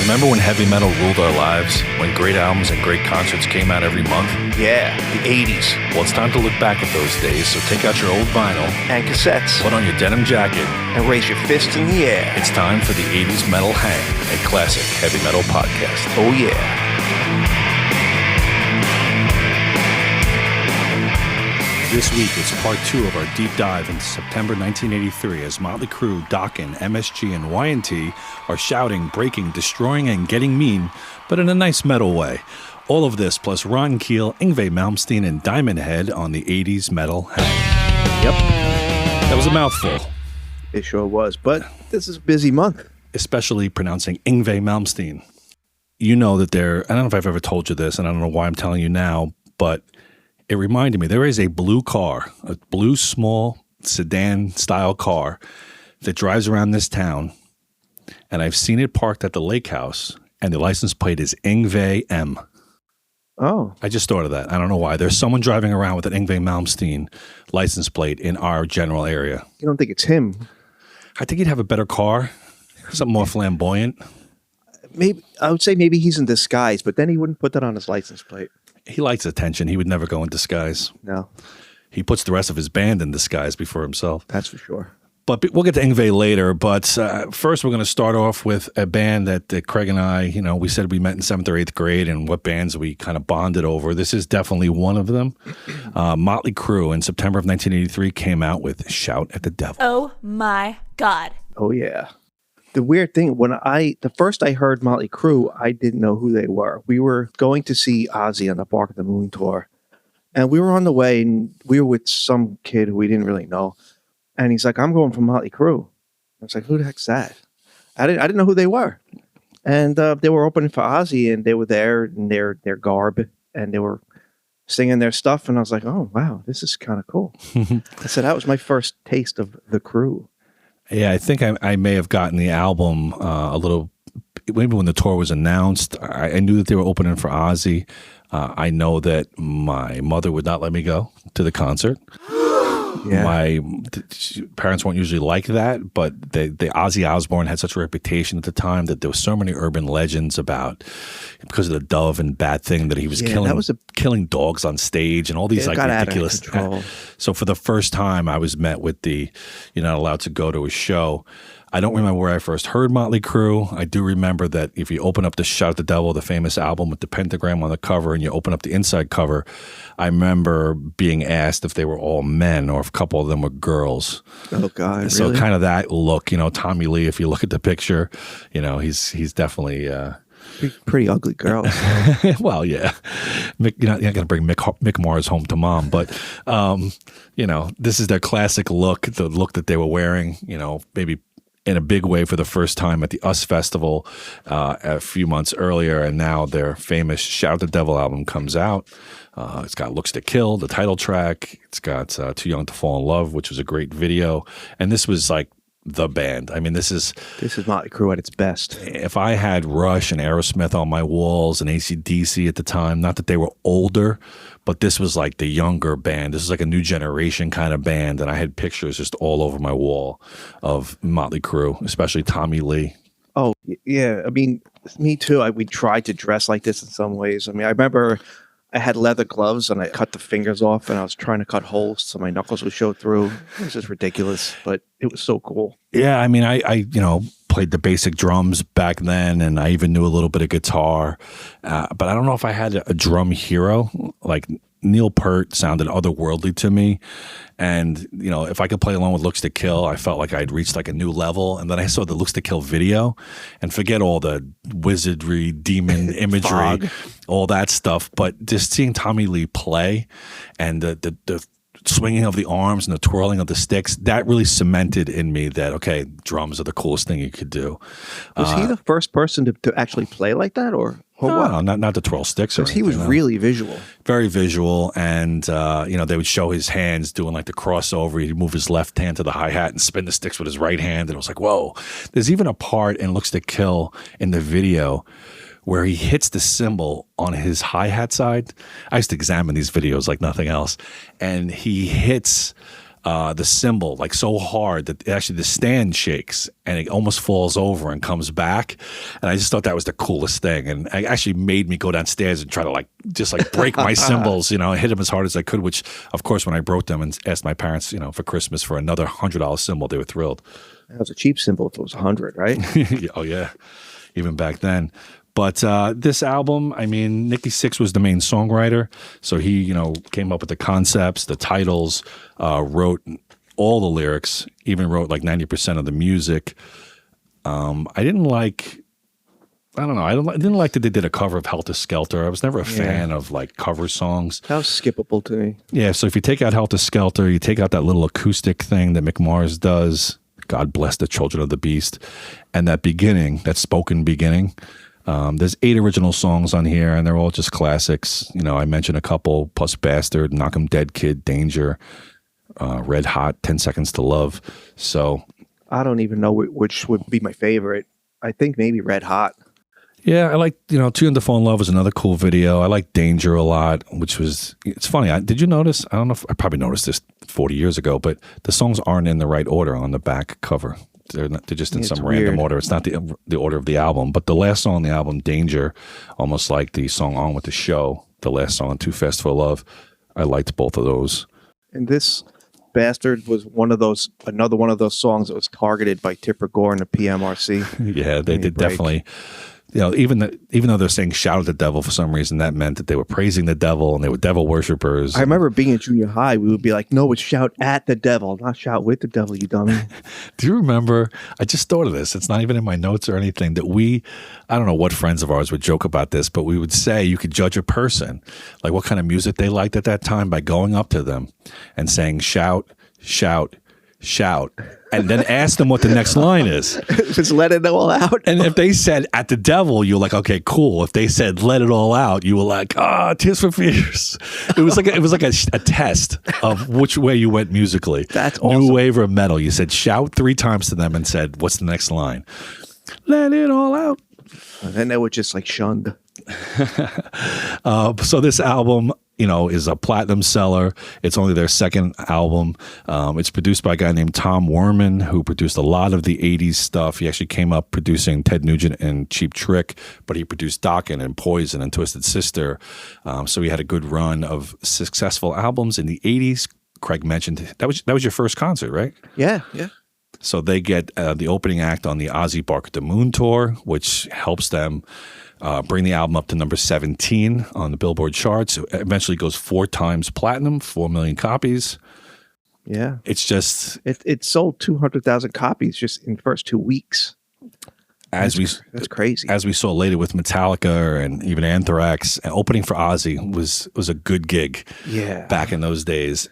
Remember when heavy metal ruled our lives? When great albums and great concerts came out every month? Yeah, the 80s. Well, it's time to look back at those days, so take out your old vinyl And cassettes. put on your denim jacket. And raise your fist in the air. It's time for the 80s Metal Hang, a classic heavy metal podcast. Oh, yeah. This week, it's part 2 of our deep dive into September 1983 as Motley Crue, Dokken, MSG, and Y&T are shouting, breaking, destroying, and getting mean, but in a nice metal way. All of this, plus Ron Keel, Yngwie, Malmsteen, and Diamond Head on the 80s Metal Hang. Yep. That was a mouthful. It sure was. But this is a busy month. Especially pronouncing Yngwie Malmsteen. You know that I don't know if I've ever told you this, and I don't know why I'm telling you now, but it reminded me, there is a blue car, a blue small sedan-style car that drives around this town, and I've seen it parked at the lake house, and the license plate is Yngwie M. Oh. I just thought of that. I don't know why. There's someone driving around with an Yngwie Malmsteen license plate in our general area. You don't think it's him? I think he'd have a better car, something more flamboyant. Maybe I would say maybe he's in disguise, but then he wouldn't put that on his license plate. He likes attention. He would never go in disguise. No, He puts the rest of his band in disguise before himself. that's for sure. But we'll get to Yngwie later. But first, we're going to start off with a band that Craig and I, we said we met in 7th or 8th grade and what bands we kind of bonded over. This is definitely one of them. Motley Crue in September of 1983 came out with Shout at the Devil. Oh my God. Oh, yeah. The weird thing, the first I heard Motley Crue, I didn't know who they were. We were going to see Ozzy on the Bark of the Moon tour. And we were on the way, and we were with some kid who we didn't really know. And he's like, I'm going for Motley Crue. I was like, who the heck's that? I didn't know who they were. And they were opening for Ozzy, and they were there in their garb, and they were singing their stuff. And I was like, oh, wow, this is kind of cool. So that was my first taste of the Crue. Yeah, I think I may have gotten the album a little, maybe when the tour was announced. I knew that they were opening for Ozzy. I know that my mother would not let me go to the concert. Yeah. My parents weren't usually like that, but the Ozzy Osbourne had such a reputation at the time that there were so many urban legends about, because of the dove and bat thing, that he was killing dogs on stage and all these like ridiculous. So for the first time, I was met with you're not allowed to go to a show. I don't remember where I first heard Motley Crue. I do remember that if you open up the Shout at the Devil, the famous album with the pentagram on the cover, and you open up the inside cover, I remember being asked if they were all men or if a couple of them were girls. Oh, God, So really? kind of that look, Tommy Lee, if you look at the picture, he's definitely... Pretty ugly girl. Well, yeah. You're not going to bring Mick Mars home to mom, but, this is their classic look, the look that they were wearing, maybe in a big way for the first time at the US Festival a few months earlier, and now their famous Shout at the Devil album comes out. It's got Looks to Kill, the title track. It's got Too Young to Fall in Love, which was a great video. And this was like the band. I mean, this is Motley Crue at its best. If I had Rush and Aerosmith on my walls and AC/DC at the time, not that they were older, but this was like the younger band. This is like a new generation kind of band. And I had pictures just all over my wall of Motley Crue, especially Tommy Lee. Oh, yeah. I mean, me too. We tried to dress like this in some ways. I mean, I remember I had leather gloves and I cut the fingers off and I was trying to cut holes so my knuckles would show through. It was just ridiculous, but it was so cool. Yeah, I mean, I played the basic drums back then, and I even knew a little bit of guitar. But I don't know if I had a drum hero. Like Neil Peart sounded otherworldly to me. And, if I could play along with Looks to Kill, I felt like I'd reached like a new level. And then I saw the Looks to Kill video, and forget all the wizardry, demon imagery, all that stuff. But just seeing Tommy Lee play and the swinging of the arms and the twirling of the sticks, that really cemented in me that, okay, drums are the coolest thing you could do. Was he the first person to actually play like that, or what? No, not to twirl sticks. Because he was really visual. Very visual, and they would show his hands doing like the crossover. He'd move his left hand to the hi-hat and spin the sticks with his right hand, and it was like, whoa. There's even a part in Looks to Kill in the video where he hits the cymbal on his hi-hat side. I used to examine these videos like nothing else, and he hits the cymbal like so hard that actually the stand shakes and it almost falls over and comes back. And I just thought that was the coolest thing. And it actually made me go downstairs and try to just break my cymbals, and hit them as hard as I could, which of course when I broke them and asked my parents, for Christmas for another $100 cymbal, they were thrilled. That was a cheap cymbal if it was 100, right? Oh yeah. Even back then. But this album, I mean, Nikki Sixx was the main songwriter. So he, came up with the concepts, the titles, wrote all the lyrics, even wrote like 90% of the music. I didn't like that they did a cover of Helter Skelter. I was never a fan of cover songs. That was skippable to me. Yeah, so if you take out Helter Skelter, you take out that little acoustic thing that Mick Mars does, God bless the children of the beast, and that beginning, that spoken beginning. There's 8 original songs on here, and they're all just classics. I mentioned a couple, plus Bastard, Knock 'em Dead Kid, Danger, Red Hot, 10 Seconds to Love. So I don't even know which would be my favorite. I think maybe Red Hot. Yeah, I like, Too Young to Fall in Love was another cool video. I like Danger a lot, it's funny. Did you notice? I don't know if I probably noticed this 40 years ago, but the songs aren't in the right order on the back cover. They're just in some random order. It's not the order of the album, but the last song on the album, Danger, almost like the song On With the Show, the last song, Too Fast for Love. I liked both of those. And this Bastard was another one of those songs that was targeted by Tipper Gore and the PMRC. Yeah, they did definitely. Even though they're saying shout at the devil, for some reason that meant that they were praising the devil and they were devil worshippers. I remember being in junior high, we would be like, no, it's shout at the devil, not shout with the devil, you dummy. Do you remember, I just thought of this, it's not even in my notes or anything, that I don't know what friends of ours would joke about this, but we would say you could judge a person, like what kind of music they liked at that time, by going up to them and saying shout, shout, shout, and then ask them what the next line is. Just let it all out. And if they said at the devil, you're like, okay, cool. If they said let it all out, you were like, Tears for Fears. It was like a test of which way you went musically. That's awesome. New wave or metal. You said shout 3 times to them and said, what's the next line? Let it all out. And then they were just shunned. So this album, is a platinum seller. It's only their second album. It's produced by a guy named Tom Werman, who produced a lot of the 80s stuff. He actually came up producing Ted Nugent and Cheap Trick, but he produced Dokken and Poison and Twisted Sister. So he had a good run of successful albums in the 80s. Craig mentioned that was your first concert, right? Yeah. So they get the opening act on the Ozzy Bark at the Moon tour, which helps them bring the album up to number 17 on the Billboard charts. It eventually goes 4 times platinum, 4 million copies. Yeah. It's just... It sold 200,000 copies just in the first 2 weeks. That's crazy. As we saw later with Metallica and even Anthrax, opening for Ozzy was a good gig back in those days.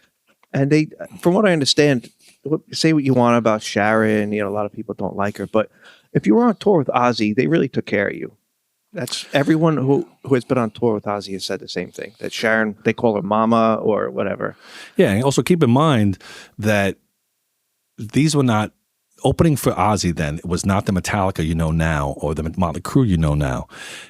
And they, from what I understand, say what you want about Sharon, a lot of people don't like her, but if you were on tour with Ozzy, they really took care of you. That's everyone who has been on tour with Ozzy has said the same thing, that Sharon, they call her mama or whatever. Yeah, and also keep in mind that these were not, opening for Ozzy then was not the Metallica you know now or the Motley Crue you know now.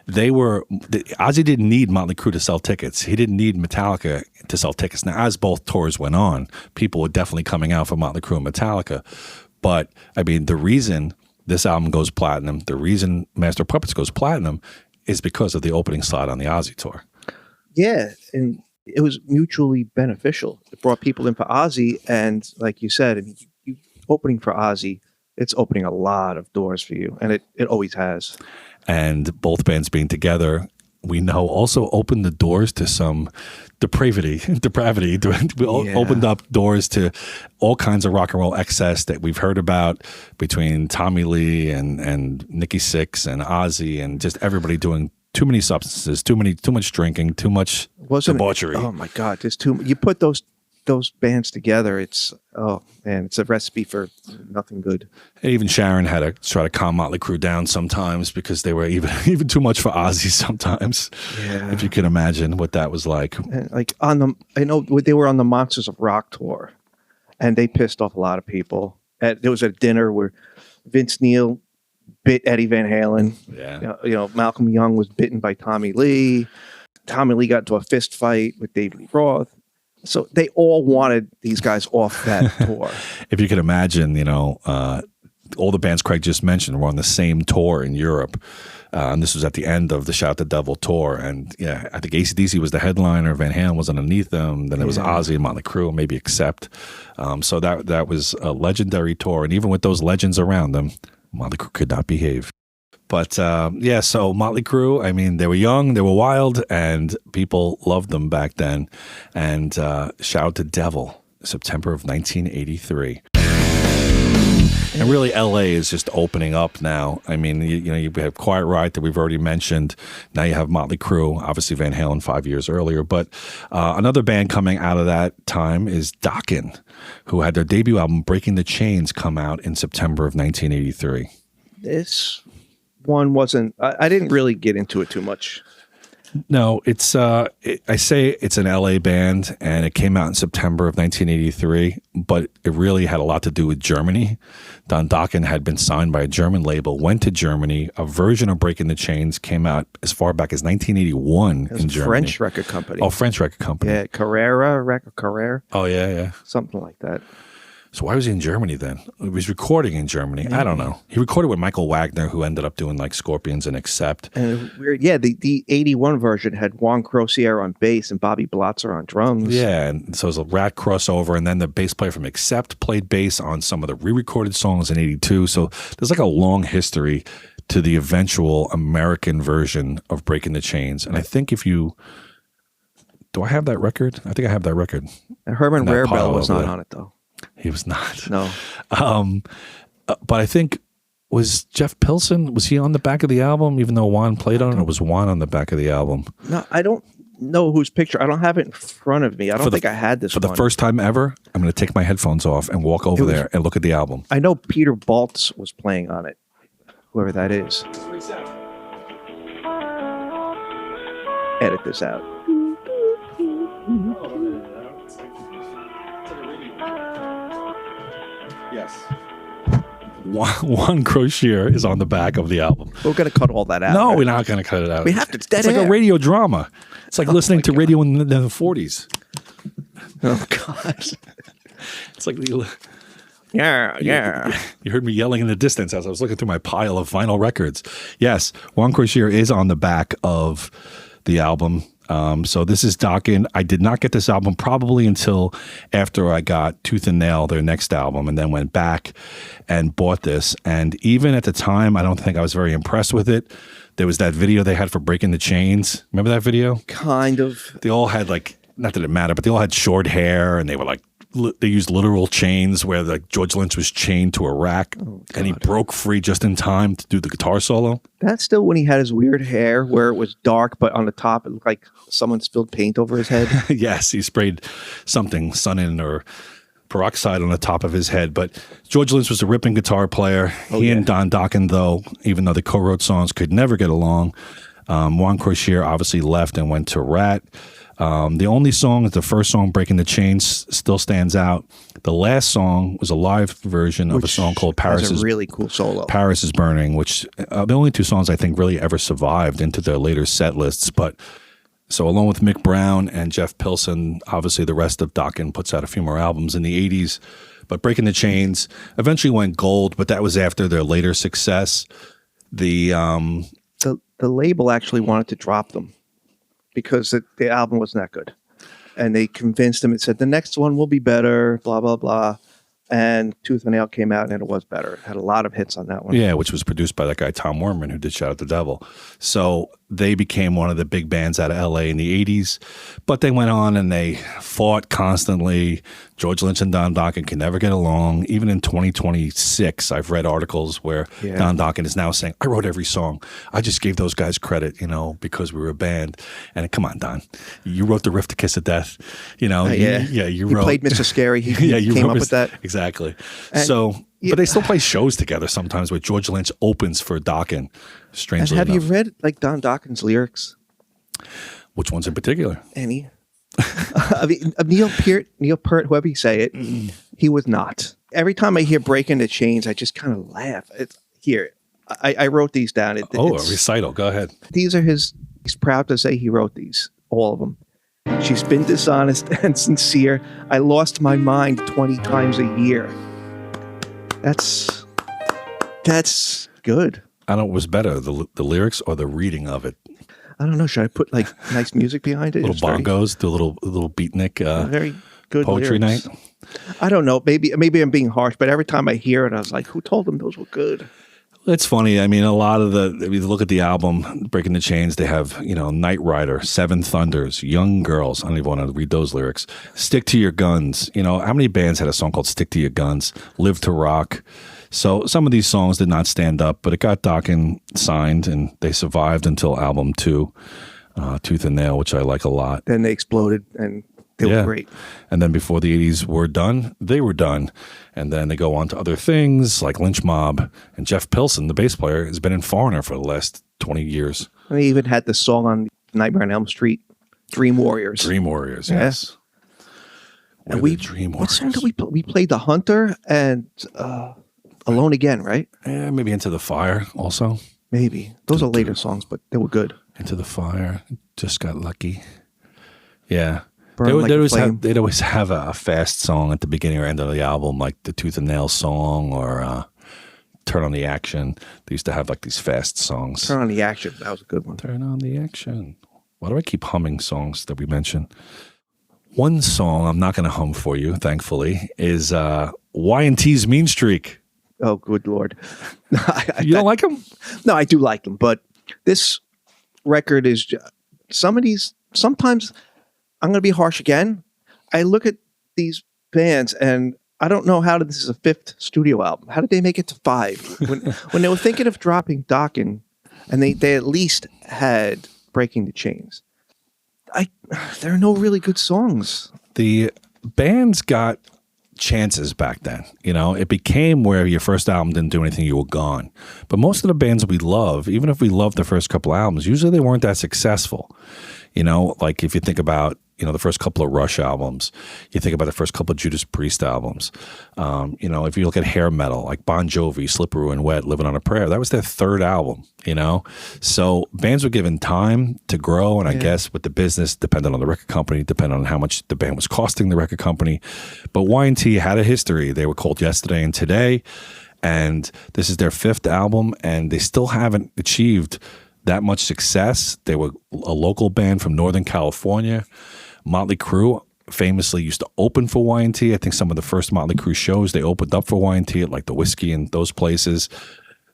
Ozzy didn't need Motley Crue to sell tickets. He didn't need Metallica to sell tickets. Now, as both tours went on, people were definitely coming out for Motley Crue and Metallica. But, I mean, the reason this album goes platinum, the reason Master of Puppets goes platinum is because of the opening slot on the Ozzy tour. Yeah, and it was mutually beneficial. It brought people in for Ozzy, and like you said, you opening for Ozzy, it's opening a lot of doors for you, and it always has. And both bands being together, we know, also opened the doors to some depravity. We opened up doors to all kinds of rock and roll excess that we've heard about between Tommy Lee and Nikki Sixx and Ozzy and just everybody doing too many substances, too much drinking, too much debauchery. Oh my God, there's too. You put those bands together, it's a recipe for nothing good. And even Sharon had to try to calm Motley Crue down sometimes because they were even too much for Ozzy sometimes. Yeah. If you can imagine what that was like. And I know they were on the Monsters of Rock tour, and they pissed off a lot of people. There was a dinner where Vince Neil bit Eddie Van Halen. Yeah. Malcolm Young was bitten by Tommy Lee. Tommy Lee got into a fist fight with David Lee Roth. So they all wanted these guys off that tour. If you could imagine, all the bands Craig just mentioned were on the same tour in Europe. And this was at the end of the Shout the Devil tour. And yeah, I think AC/DC was the headliner. Van Halen was underneath them. Then it was Ozzy and Motley Crue, maybe Accept. So that was a legendary tour. And even with those legends around them, Motley Crue could not behave. But so Motley Crue, I mean, they were young, they were wild, and people loved them back then. And Shout the Devil, September of 1983. And really, LA is just opening up now. I mean, you have Quiet Riot that we've already mentioned. Now you have Motley Crue, obviously Van Halen 5 years earlier. But another band coming out of that time is Dokken, who had their debut album Breaking the Chains come out in September of 1983. This one wasn't. I didn't really get into it too much. No, it's I say it's an LA band, and it came out in September of 1983, but it really had a lot to do with Germany. Don Dokken had been signed by a German label, went to Germany. A version of Breaking the Chains came out as far back as 1981 in Germany. French record company. Oh, French record company. Yeah, Carrera. Oh, yeah. Something like that. So why was he in Germany then? He was recording in Germany. I don't know. He recorded with Michael Wagner, who ended up doing like Scorpions and Accept. And weird, yeah, the 81 version had Juan Crocier on bass and Bobby Blotzer on drums. Yeah, and so it was a Rat crossover, and then the bass player from Accept played bass on some of the re-recorded songs in 82. So there's like a long history to the eventual American version of Breaking the Chains. And I think do I have that record? I think I have that record. And Herman Rarebell was not on it, though. He was not. No. But I think, was Jeff Pilson, was he on the back of the album, even though Juan played on it, or was Juan on the back of the album? No, I don't know whose picture. I don't have it in front of me. I don't think I had this For the first time ever, I'm going to take my headphones off and walk over there and look at the album. I know Peter Baltz was playing on it, whoever that is. Edit this out. Yes. Juan Crocier is on the back of the album. We're going to cut all that out. No, right? we're not going to cut it out. We have to. It's like a radio drama. It's like listening to radio in the 40s. Oh, God. It's like Yeah. You heard me yelling in the distance as I was looking through my pile of vinyl records. Yes, Juan Crocier is on the back of the album. So this is Dokken. I did not get this album probably until after I got Tooth and Nail, their next album, and then went back and bought this. And even at the time, I don't think I was very impressed with it. There was that video they had for Breaking the Chains. Remember that video? Kind of. They all had not that it mattered, but they all had short hair, and they were they used literal chains where George Lynch was chained to a rack, and he broke free just in time to do the guitar solo. That's still when he had his weird hair where it was dark, but on the top it looked like someone spilled paint over his head. Yes, he sprayed something, Sun-In or peroxide on the top of his head. But George Lynch was a ripping guitar player. He and Don Dokken, though, even though they co-wrote songs, could never get along. Juan Crocier obviously left and went to Rat. The only song, the first song, Breaking the Chains, still stands out. The last song was a live version of a song called Paris is a really cool solo. Paris is Burning, which the only two songs I think really ever survived into their later set lists. But so along with Mick Brown and Jeff Pilson, obviously the rest of Dokken puts out a few more albums in the 80s. But Breaking the Chains eventually went gold, but that was after their later success. The label actually wanted to drop them because the album wasn't that good. And they convinced them and said, the next one will be better, blah, blah, blah. And Tooth and Nail came out and it was better. It had a lot of hits on that one. Yeah, which was produced by that guy, Tom Werman, who did Shout at the Devil. So they became one of the big bands out of LA in the 80s. But they went on and they fought constantly. George Lynch and Don Dokken can never get along. Even in 2026, I've read articles where Don Dokken is now saying, I wrote every song. I just gave those guys credit, because we were a band. And come on, Don. You wrote the riff to Kiss of Death. You wrote. He played Mr. Scary. He came up with that. Exactly. And, but they still play shows together sometimes where George Lynch opens for Dokken, strangely enough. Have you read Don Dokken's lyrics? Which ones in particular? Any. I mean, Neil Peart, whoever you say it, he was not. Every time I hear Breaking the Chains, I just kind of laugh. I wrote these down. A recital. Go ahead. These are he's proud to say he wrote these, all of them. She's been dishonest and sincere. I lost my mind 20 times a year. That's good. I don't know what was better, the lyrics or the reading of it. I don't know. Should I put like nice music behind it? Little bongos, do a little beatnik very good poetry lyrics. night. I don't know. Maybe I'm being harsh, but every time I hear it, I was like, who told them those were good? It's funny. I mean, a lot of if you look at the album, Breaking the Chains, they have, Night Rider, Seven Thunders, Young Girls. I don't even want to read those lyrics. Stick to Your Guns. How many bands had a song called Stick to Your Guns? Live to Rock. So some of these songs did not stand up, but it got Dokken signed and they survived until album 2, Tooth and Nail, which I like a lot. Then they exploded and they were great. And then before the 80s were done, they were done. And then they go on to other things like Lynch Mob. And Jeff Pilson, the bass player, has been in Foreigner for the last 20 years. And they even had the song on Nightmare on Elm Street, Dream Warriors. Dream Warriors, yes. And Dream Warriors. What song did we play? We played The Hunter and Alone Again, right? Yeah, maybe Into the Fire also. Maybe. Those are later songs, but they were good. Into the Fire, Just Got Lucky. Yeah. They'd always have a fast song at the beginning or end of the album, like the Tooth and Nail song or Turn on the Action. They used to have like these fast songs. Turn on the Action. That was a good one. Turn on the Action. Why do I keep humming songs that we mention? One song I'm not going to hum for you, thankfully, is Y&T's Mean Streak. Oh, good Lord. You don't like them? No, I do like them, but this record is sometimes I'm going to be harsh again. I look at these bands and I don't know how this is a 5th studio album. How did they make it to 5? When they were thinking of dropping Dokken, and they at least had Breaking the Chains. There are no really good songs. The bands got chances back then. It became where your first album didn't do anything, you were gone. But most of the bands we love, even if we love the first couple albums, usually they weren't that successful. Like if you think about the first couple of Rush albums, you think about the first couple of Judas Priest albums. If you look at hair metal, like Bon Jovi, Slippery and Wet, Living on a Prayer, that was their 3rd album, So bands were given time to grow, and I guess with the business, depending on the record company, depending on how much the band was costing the record company. But Y&T had a history. They were called Yesterday and Today, and this is their 5th album, and they still haven't achieved that much success. They were a local band from Northern California. Motley Crue famously used to open for Y&T. I think some of the first Motley Crue shows, they opened up for Y&T at like the Whiskey and those places.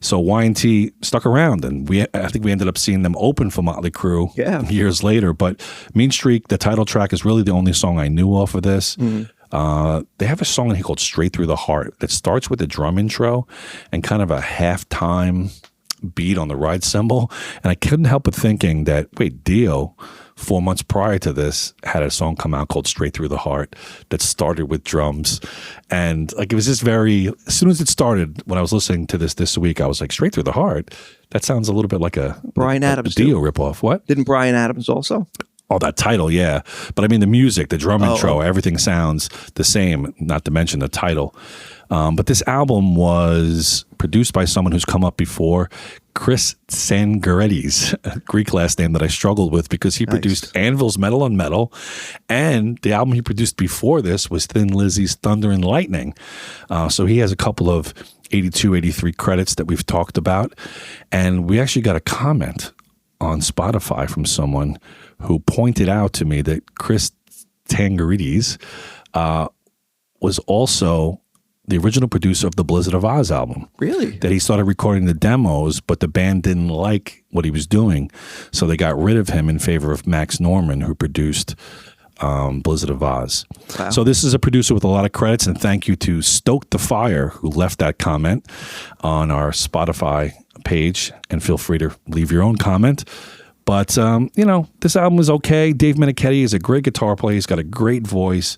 So Y&T stuck around, and I think we ended up seeing them open for Motley Crue years later. But Mean Streak, the title track, is really the only song I knew off of this. Mm-hmm. They have a song in here called Straight Through the Heart that starts with a drum intro and kind of a halftime beat on the ride cymbal. And I couldn't help but thinking that, wait, Dio 4 months prior to this had a song come out called Straight Through the Heart that started with drums. And like, it was just as soon as it started, when I was listening to this week, I was like, Straight Through the Heart? That sounds a little bit like a Bryan Adams Dio ripoff. What? Didn't Bryan Adams also? Oh, that title, yeah. But I mean, the music, the drum intro, everything sounds the same, not to mention the title. But this album was produced by someone who's come up before, Chris Tsangarides, a Greek last name that I struggled with because he produced Anvil's Metal on Metal, and the album he produced before this was Thin Lizzy's Thunder and Lightning. So he has a couple of 82, 83 credits that we've talked about, and we actually got a comment on Spotify from someone who pointed out to me that Chris Tsangarides was also the original producer of the Blizzard of Oz album. Really? That he started recording the demos, but the band didn't like what he was doing, so they got rid of him in favor of Max Norman, who produced Blizzard of Oz. Wow. So this is a producer with a lot of credits, and thank you to Stoke the Fire, who left that comment on our Spotify page, and feel free to leave your own comment. But, this album was okay. Dave Meniketti is a great guitar player. He's got a great voice,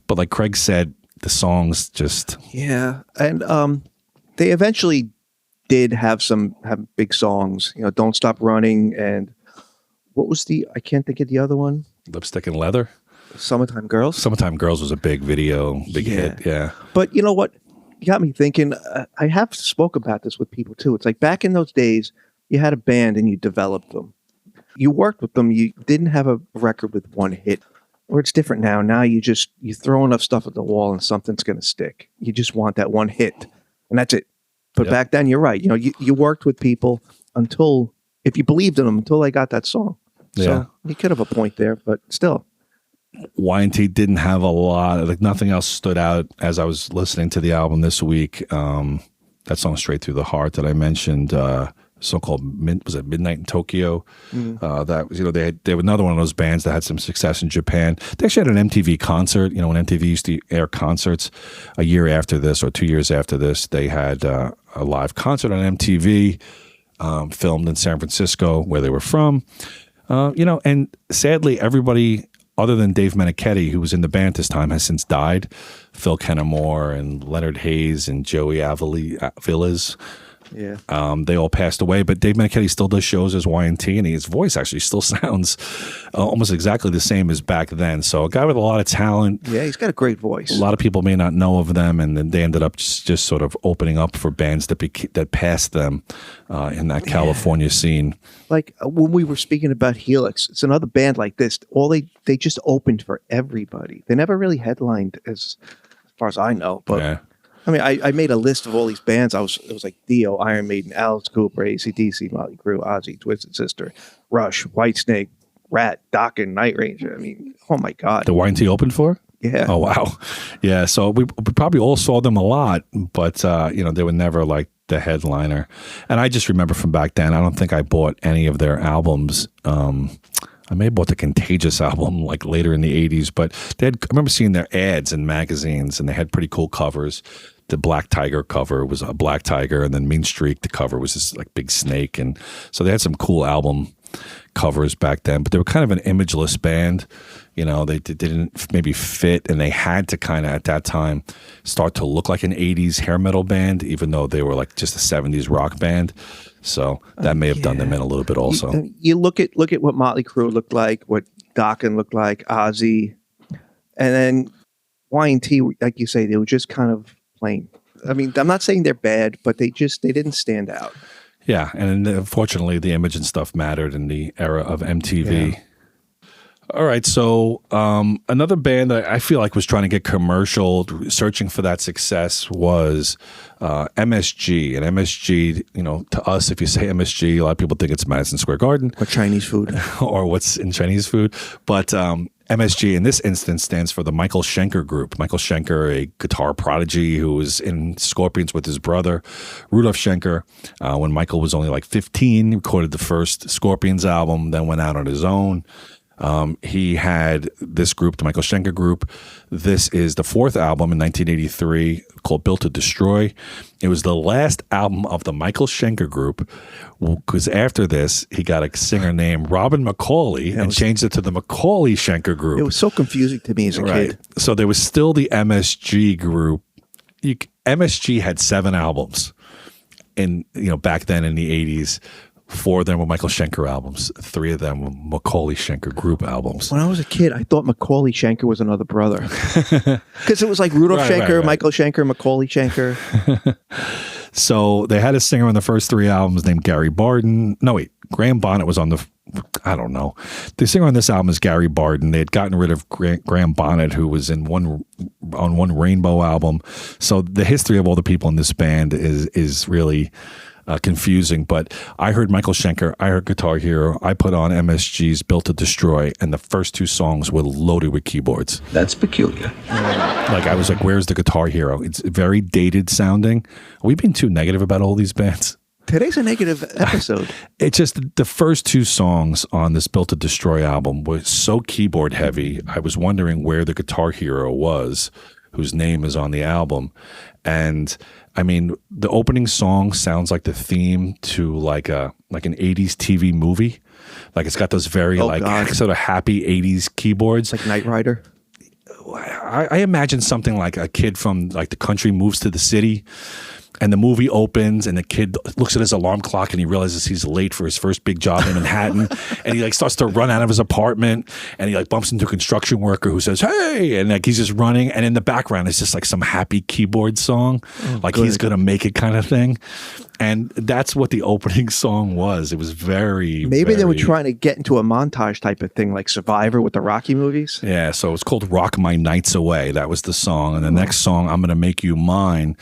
but like Craig said, the songs just... Yeah, and they eventually did have big songs. Don't Stop Running, and what was I can't think of the other one. Lipstick and Leather? Summertime Girls? Summertime Girls was a big video, hit, yeah. But you know what? You got me thinking, I have spoke about this with people too. It's like back in those days, you had a band and you developed them. You worked with them. You didn't have a record with one hit. Or it's different now. Now you throw enough stuff at the wall and something's going to stick. You just want that one hit, and that's it. But back then, you're right. You worked with people until, if you believed in them, until they got that song. So you could have a point there, but still. Y&T didn't have a lot, like nothing else stood out as I was listening to the album this week. That song Straight Through the Heart that I mentioned, so-called Midnight in Tokyo. That was, they were another one of those bands that had some success in Japan. They actually had an MTV concert. When MTV used to air concerts, a year after this or 2 years after this, they had a live concert on MTV, filmed in San Francisco, where they were from. And sadly, everybody other than Dave Meniketti, who was in the band this time, has since died. Phil Kennemore and Leonard Hayes and Joey Villas. Yeah. They all passed away, but Dave Meniketti still does shows as Y&T, and his voice actually still sounds almost exactly the same as back then. So a guy with a lot of talent. Yeah, he's got a great voice. A lot of people may not know of them, and then they ended up just sort of opening up for bands that passed them in that California scene. Like when we were speaking about Helix, it's another band like this. They just opened for everybody. They never really headlined as far as I know, but. Yeah. I mean, I made a list of all these bands. It was like Dio, Iron Maiden, Alice Cooper, AC/DC, Motley Crue, Ozzy, Twisted Sister, Rush, Whitesnake, Rat, Dokken, Night Ranger. I mean, oh my God. The Y&T opened for? Yeah. Oh, wow. Yeah, so we probably all saw them a lot, but, they were never like the headliner. And I just remember from back then, I don't think I bought any of their albums. I may have bought the Contagious album like later in the 80s, but I remember seeing their ads in magazines, and they had pretty cool covers. The Black Tiger cover was a black tiger, and then Mean Streak, the cover was this like big snake. And so they had some cool album covers back then, but they were kind of an imageless band. They didn't maybe fit, and they had to kind of at that time start to look like an 80s hair metal band, even though they were like just a 70s rock band. So that may have done them in a little bit also. You look at what Motley Crue looked like, what Dokken looked like, Ozzy, and then Y&T, like you say, they were just kind of plain. I mean, I'm not saying they're bad, but they didn't stand out. Yeah, and unfortunately, the image and stuff mattered in the era of MTV. Yeah. All right, so another band that I feel like was trying to get commercial, searching for that success, was MSG. And MSG, to us, if you say MSG, a lot of people think it's Madison Square Garden. Or Chinese food. Or what's in Chinese food. But MSG in this instance stands for the Michael Schenker Group. Michael Schenker, a guitar prodigy who was in Scorpions with his brother, Rudolf Schenker. When Michael was only like 15, he recorded the first Scorpions album, then went out on his own. He had this group, the Michael Schenker Group. This is the fourth album in 1983 called Built to Destroy. It was the last album of the Michael Schenker Group, because after this, he got a singer named Robin McAuley and changed it to the McAuley Schenker Group. It was so confusing to me as a kid. So there was still the MSG Group. MSG had 7 albums back then in the 80s. 4 of them were Michael Schenker albums. 3 of them were Macaulay Schenker Group albums. When I was a kid, I thought Macaulay Schenker was another brother. Because it was like Rudolph Schenker, Michael Schenker, Macaulay Schenker. So they had a singer on the first 3 albums named Gary Barden. No, wait. Graham Bonnet was on I don't know. The singer on this album is Gary Barden. They had gotten rid of Graham Bonnet, who was on one Rainbow album. So the history of all the people in this band is really confusing, but I heard Michael Schenker, I heard Guitar Hero, I put on MSG's Built to Destroy, and the first 2 songs were loaded with keyboards. That's peculiar. Like, I was like, where's the Guitar Hero? It's very dated sounding. Are we being too negative about all these bands? Today's a negative episode. It's just the first 2 songs on this Built to Destroy album were so keyboard heavy. I was wondering where the Guitar Hero was, whose name is on the album. And I mean, the opening song sounds like the theme to like an 80s TV movie. Like, it's got those very sort of happy 80s keyboards. Like Knight Rider. I imagine something like a kid from like the country moves to the city, and the movie opens, and the kid looks at his alarm clock, and he realizes he's late for his first big job in Manhattan, and he like starts to run out of his apartment, and he like bumps into a construction worker who says, "Hey!" and like he's just running, and in the background is just like some happy keyboard song, he's gonna make it kind of thing. And that's what the opening song was. It was Maybe they were trying to get into a montage type of thing, like Survivor with the Rocky movies. Yeah, so it's called Rock My Nights Away. That was the song. And the next song, I'm Gonna Make You Mine,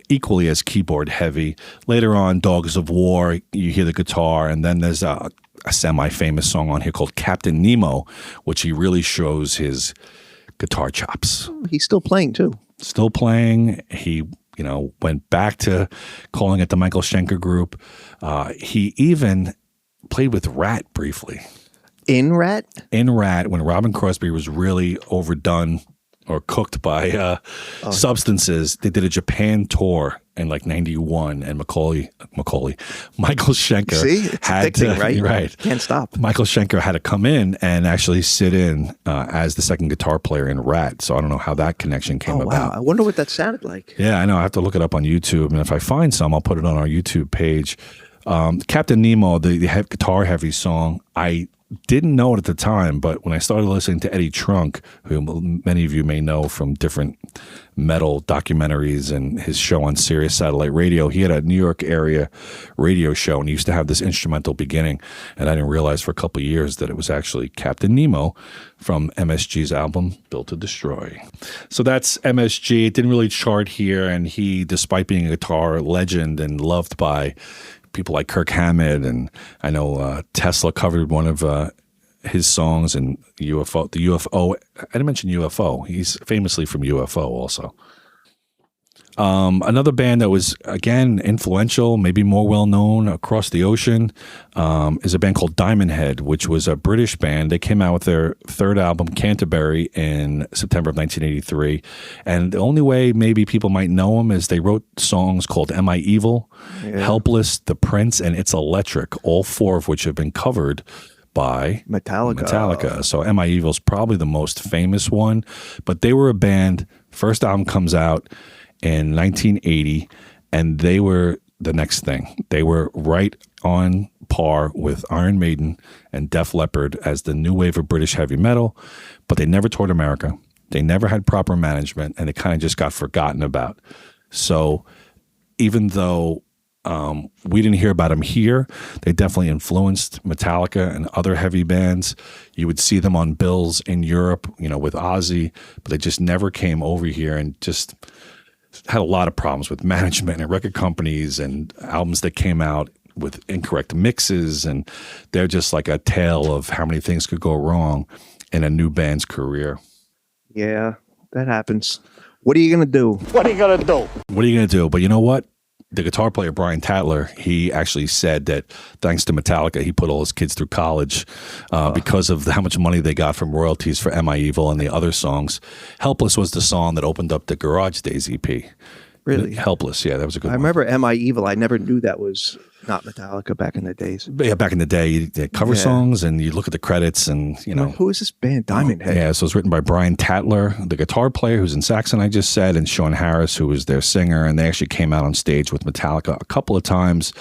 equally as keyboard heavy. Later on, Dogs of War, you hear the guitar, and then there's a semi-famous song on here called Captain Nemo, which he really shows his guitar chops. He's still playing too. Still playing. He went back to calling it the Michael Schenker Group. He even played with Rat briefly. In Rat? In Rat, when Robin Crosby was really overdone or cooked by substances, they did a Japan tour in like 91, and Michael Schenker See? It's had addicting, to, right? Right. Can't stop. Michael Schenker had to come in and actually sit in as the second guitar player in Rat. So I don't know how that connection came about. Wow. I wonder what that sounded like. Yeah, I know. I have to look it up on YouTube, and if I find some, I'll put it on our YouTube page. Captain Nemo, the guitar heavy song, I didn't know it at the time, but when I started listening to Eddie Trunk, who many of you may know from different metal documentaries and his show on Sirius Satellite Radio, he had a New York area radio show, and he used to have this instrumental beginning, and I didn't realize for a couple of years that it was actually Captain Nemo from MSG's album Built to Destroy. So that's MSG. It didn't really chart here, and he, despite being a guitar legend and loved by people like Kirk Hammett, and I know Tesla covered one of his songs, and the UFO. I didn't mention UFO. He's famously from UFO also. Another band that was, again, influential, maybe more well-known across the ocean, is a band called Diamond Head, which was a British band. They came out with their third album, Canterbury, in September of 1983. And the only way maybe people might know them is they wrote songs called Am I Evil, Helpless, The Prince, and It's Electric, all four of which have been covered by Metallica. So Am I Evil is probably the most famous one. But they were a band, first album comes out in 1980, and they were the next thing. They were right on par with Iron Maiden and Def Leppard as the new wave of British heavy metal, but they never toured America. They never had proper management, and they kind of just got forgotten about. So even though we didn't hear about them here, they definitely influenced Metallica and other heavy bands. You would see them on bills in Europe, with Ozzy, but they just never came over here, and just had a lot of problems with management and record companies and albums that came out with incorrect mixes. And they're just like a tale of how many things could go wrong in a new band's career. Yeah, that happens. What are you going to do? What are you going to do? But you know what? The guitar player, Brian Tatler, he actually said that thanks to Metallica, he put all his kids through college because of how much money they got from royalties for Am I Evil and the other songs. Helpless was the song that opened up the Garage Days EP. Really? Helpless, yeah, that was a good one. I remember Am I Evil? I never knew that was not Metallica back in the days. But yeah, back in the day, they cover songs, and you look at the credits, and who is this band? Diamond Head. Yeah, so it's written by Brian Tatler, the guitar player who's in Saxon, I just said, and Sean Harris, who was their singer, and they actually came out on stage with Metallica a couple of times.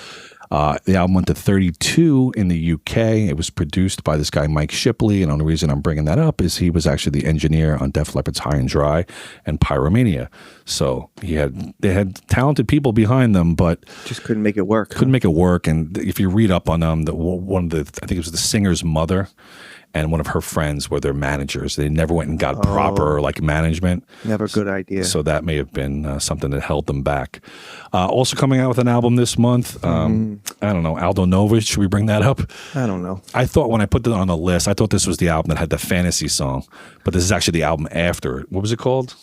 The album went to 32 in the UK. It was produced by this guy, Mike Shipley. And the only reason I'm bringing that up is he was actually the engineer on Def Leppard's High and Dry and Pyromania. So they had talented people behind them, but just couldn't make it work. And if you read up on them, I think it was the singer's mother and one of her friends were their managers. They never went and got proper management. Never a good idea. So that may have been something that held them back. Also coming out with an album this month. I don't know, Aldo Nova. Should we bring that up? I don't know. I thought when I put it on the list, I thought this was the album that had the fantasy song, but this is actually the album after it. What was it called?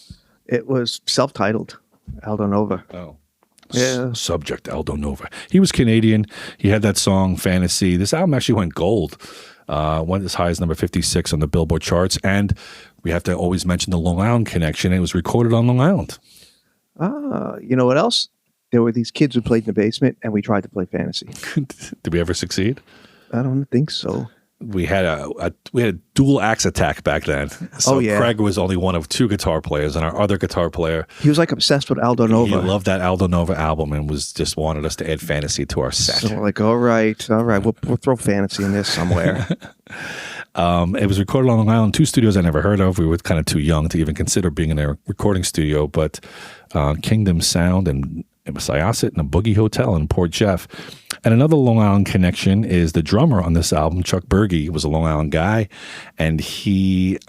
It was self-titled, Aldo Nova. Oh. Yeah. Subject, Aldo Nova. He was Canadian. He had that song, Fantasy. This album actually went gold. Went as high as number 56 on the Billboard charts. And we have to always mention the Long Island connection. It was recorded on Long Island. You know what else? There were these kids who played in the basement, and we tried to play fantasy. Did we ever succeed? I don't think so. We had a dual axe attack back then. So Craig was only one of two guitar players, and our other guitar player, he was like obsessed with Aldo Nova. He loved that Aldo Nova album and was just wanted us to add fantasy to our set. So we're like, all right, we'll throw fantasy in this somewhere. It was recorded on Long Island, two studios I never heard of. We were kind of too young to even consider being in a recording studio, but Kingdom Sound It was Syosset in a Boogie Hotel in Port Jeff. And another Long Island connection is the drummer on this album, Chuck Berge, was a Long Island guy, and he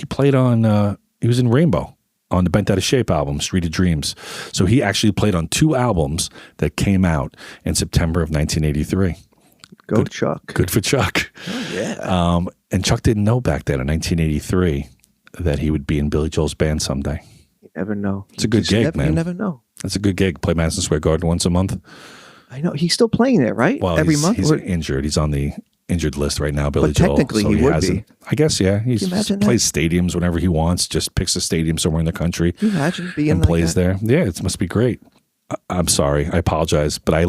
played on he was in Rainbow on the Bent Out of Shape album, Street of Dreams. So he actually played on 2 albums that came out in September of 1983. Good, Chuck. Good for Chuck. Oh, yeah. And Chuck didn't know back then in 1983 that he would be in Billy Joel's band someday. You never know. It's a good gig, man. You never know. It's a good gig. Play Madison Square Garden once a month. I know. He's still playing there, right? Well, every month? He's injured. He's on the injured list right now, Billy Joel. Technically, so he would hasn't. be. I guess, yeah. He plays that? stadiums whenever he wants, just picks a stadium somewhere in the country Can you imagine being and like plays that? there. Yeah, it must be great. I'm sorry. I apologize. But I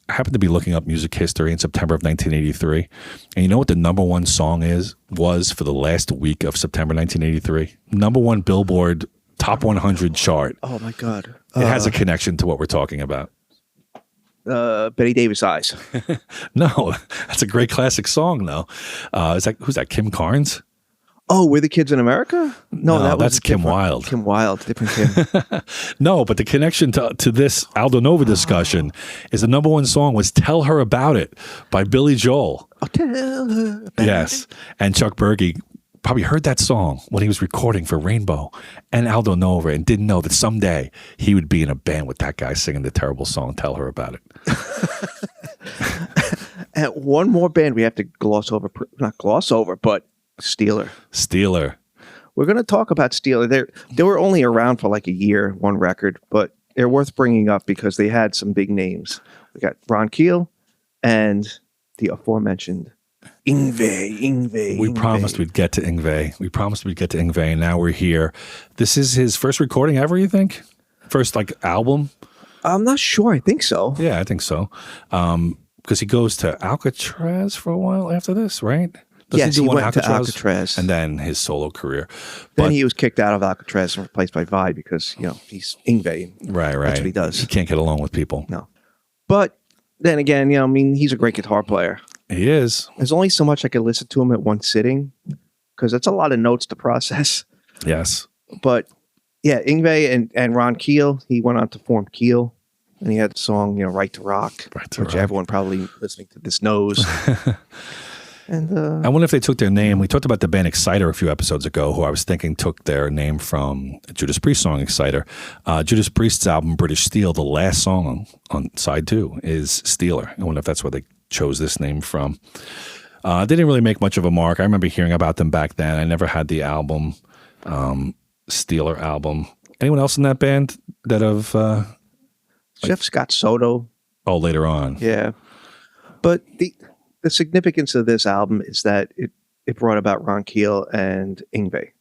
happened to be looking up music history in September of 1983. And you know what the number 1 song was for the last week of September 1983? Number 1 Billboard Top 100 chart. Oh, my God. It has a connection to what we're talking about. Betty Davis Eyes. No, that's a great classic song, though. Who's that? Kim Carnes? Oh, We're the Kids in America? No, that's Kim Wilde. Kim Wilde, different Kim. No, but the connection to this Aldo Nova discussion is the number 1 song was Tell Her About It by Billy Joel. I'll tell her about Yes. And Chuck Berge probably heard that song when he was recording for Rainbow and Aldo Nova and didn't know that someday he would be in a band with that guy singing the terrible song Tell Her About It. And one more band we have to not gloss over, but Steeler. We're going to talk about Steeler. They were only around for like a year, 1 record, but they're worth bringing up because they had some big names. We got Ron Keel and the aforementioned Yngwie. We promised we'd get to Yngwie, and now we're here. This is his first recording ever, you think? First, album? I'm not sure. I think so. Yeah, I think so. Because he goes to Alcatraz for a while after this, right? Yes, he went to Alcatraz. And then his solo career. Then he was kicked out of Alcatraz and replaced by Vi because, he's Yngwie. Right. That's what he does. He can't get along with people. No. But then again, he's a great guitar player. He is. There's only so much I could listen to him at one sitting because that's a lot of notes to process. Yes. But yeah, Yngwie and Ron Keel, he went on to form Keel. And he had the song, Right to Rock, which everyone probably listening to this knows. And I wonder if they took their name. We talked about the band Exciter a few episodes ago, who I was thinking took their name from a Judas Priest song, Exciter. Judas Priest's album, British Steel, the last song on side 2 is Steeler. I wonder if that's where they chose this name from. They didn't really make much of a mark. I remember hearing about them back then. I never had the album, Steeler album. Anyone else in that band that have... Jeff Scott Soto. Oh, later on. Yeah. But the significance of this album is that it brought about Ron Keel and Yngwie.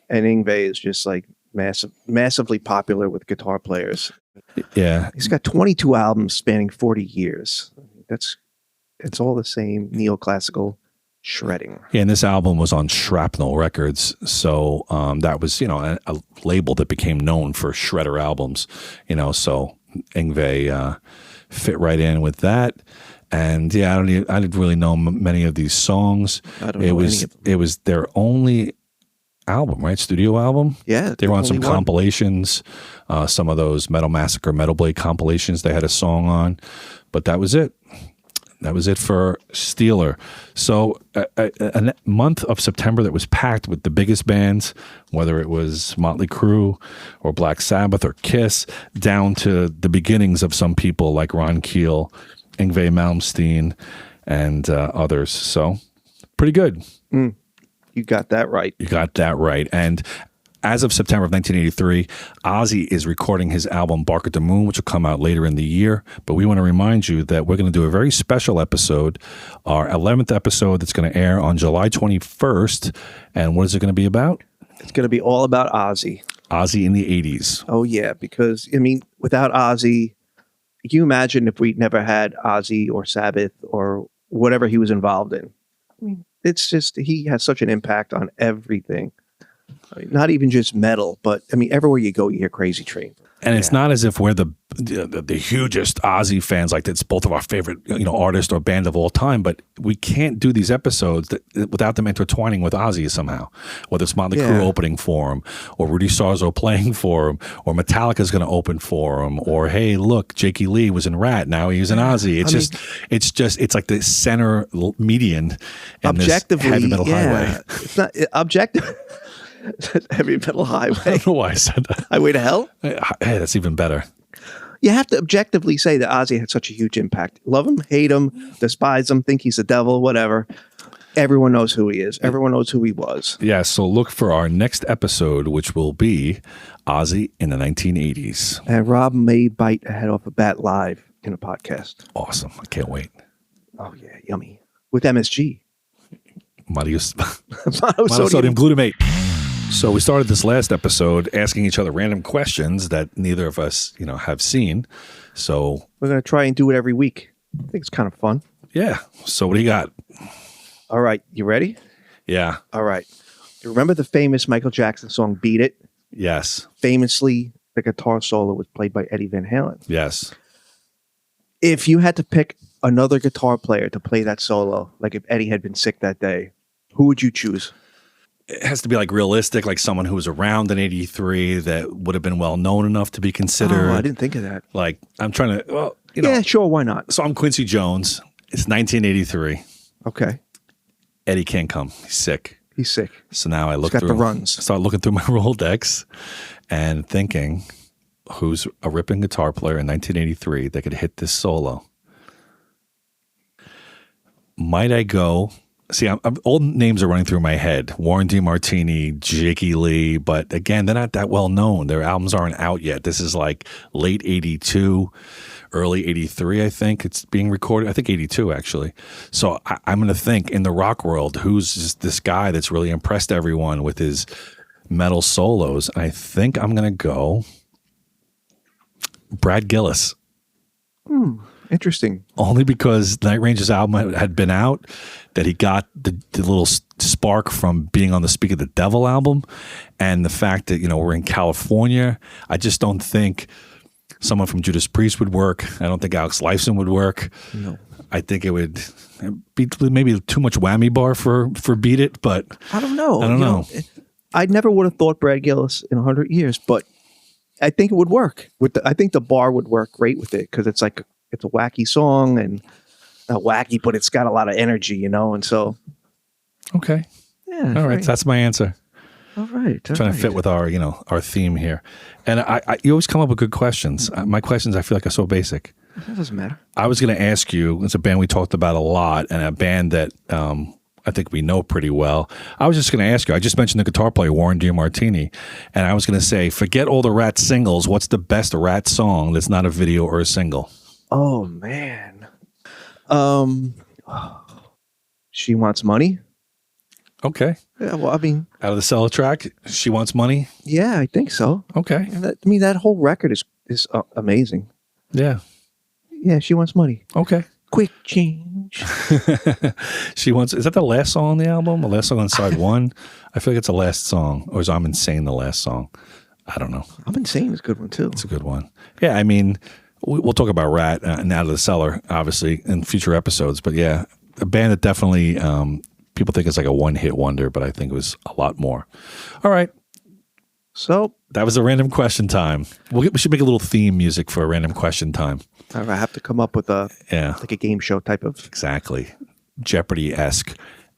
And Yngwie is just massively popular with guitar players. Yeah. He's got 22 albums spanning 40 years. It's all the same neoclassical shredding. Yeah, and this album was on Shrapnel Records, so that was a label that became known for shredder albums. So Yngwie fit right in with that. And yeah, I didn't really know many of these songs. I don't know any of them. It was their only album, right? Studio album. Yeah, they were on some only one. Compilations, some of those Metal Massacre, Metal Blade compilations. They had a song on, but that was it. That was it for Steeler. So a month of September that was packed with the biggest bands, whether it was Motley Crue or Black Sabbath or Kiss, down to the beginnings of some people like Ron Keel, Yngwie Malmsteen, and others. So pretty good. You got that right. You got that right. And as of September of 1983, Ozzy is recording his album Bark at the Moon, which will come out later in the year. But we want to remind you that we're going to do a very special episode, our 11th episode that's going to air on July 21st. And what is it going to be about? It's going to be all about Ozzy. Ozzy in the 80s. Oh, yeah, because, without Ozzy, can you imagine if we never had Ozzy or Sabbath or whatever he was involved in? It's just, he has such an impact on everything. Not even just metal, but everywhere you go, you hear Crazy Train. And it's not as if we're the hugest Ozzy fans, like it's both of our favorite, artist or band of all time. But we can't do these episodes without them intertwining with Ozzy somehow. Whether it's Motley Crue opening for him, or Rudy Sarzo playing for him, or Metallica's going to open for him, or hey, look, Jakey Lee was in Rat, now he's in Ozzy. It's like the center median in this heavy metal highway. It's not objective. Heavy metal highway. I don't know why I said that. Highway to hell? Hey, that's even better. You have to objectively say that Ozzy had such a huge impact. Love him, hate him, despise him, think he's the devil, whatever. Everyone knows who he is. Everyone knows who he was. Yeah, so look for our next episode, which will be Ozzy in the 1980s. And Rob may bite a head off a bat live in a podcast. Awesome. I can't wait. Oh, yeah. Yummy. With MSG. Monosodium glutamate. So we started this last episode asking each other random questions that neither of us, have seen. So we're going to try and do it every week. I think it's kind of fun. Yeah. So what do you got? All right. You ready? Yeah. All right. You remember the famous Michael Jackson song, Beat It? Yes. Famously, the guitar solo was played by Eddie Van Halen. Yes. If you had to pick another guitar player to play that solo, like if Eddie had been sick that day, who would you choose? It has to be like realistic, like someone who was around in 83 that would have been well known enough to be considered. Oh, I didn't think of that. Like, I'm trying to, Yeah, sure, why not? So I'm Quincy Jones. It's 1983. Okay. Eddie can't come. He's sick. He's sick. So now I got the runs. Start looking through my Rolodex and thinking, who's a ripping guitar player in 1983 that could hit this solo? Might I go? See, all names are running through my head. Warren DeMartini, Jakey Lee, but again, they're not that well known. Their albums aren't out yet. This is like late 82, early 83, I think it's being recorded. I think 82, actually. So I'm going to think in the rock world, who's just this guy that's really impressed everyone with his metal solos? And I think I'm going to go Brad Gillis. Interesting. Only because Night Ranger's album had been out, that he got the little spark from being on the Speak of the Devil album, and the fact that, we're in California. I just don't think someone from Judas Priest would work. I don't think Alex Lifeson would work. No. I think it would be maybe too much whammy bar for Beat It, but I don't know. I don't know. I never would have thought Brad Gillis in 100 years, but I think it would work. I think the bar would work great with it because it's like it's a wacky song, and not wacky, but it's got a lot of energy, and so. Okay. Yeah. All right. So that's my answer. All right. Trying to fit with our, our theme here. And you always come up with good questions. My questions, I feel like, are so basic. That doesn't matter. I was going to ask you, it's a band we talked about a lot, and a band that I think we know pretty well. I was just going to ask you, I just mentioned the guitar player, Warren DeMartini, and I was going to say, forget all the Rat singles. What's the best Rat song that's not a video or a single? Oh, man. She Wants Money. Okay. Yeah, well, I mean, out of the Cellar track, She Wants Money. Yeah, I think so. Okay. That whole record is amazing. Yeah. Yeah, She Wants Money. Okay. Quick change. She Wants. Is that the last song on the album? The last song on side one? I feel like it's the last song, or is I'm Insane the last song? I don't know. I'm Insane is a good one too. It's a good one. Yeah, I mean, we'll talk about Rat and Out of the Cellar, obviously, in future episodes. But yeah, a band that definitely people think it's like a one-hit wonder, but I think it was a lot more. All right. So that was a random question time. We should make a little theme music for a random question time. I have to come up with like a game show type of. Exactly. Jeopardy-esque.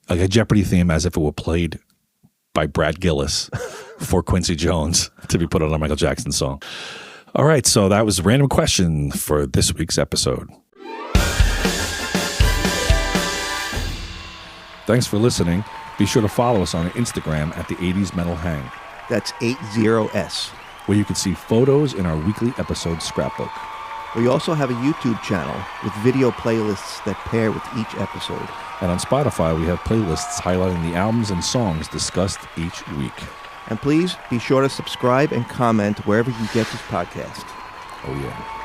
Like a Jeopardy theme as if it were played by Brad Gillis for Quincy Jones to be put on a Michael Jackson song. All right, so that was a random question for this week's episode. Thanks for listening. Be sure to follow us on Instagram at the 80s Metal Hang. That's 80S. Where you can see photos in our weekly episode scrapbook. We also have a YouTube channel with video playlists that pair with each episode. And on Spotify, we have playlists highlighting the albums and songs discussed each week. And please be sure to subscribe and comment wherever you get this podcast. Oh, yeah.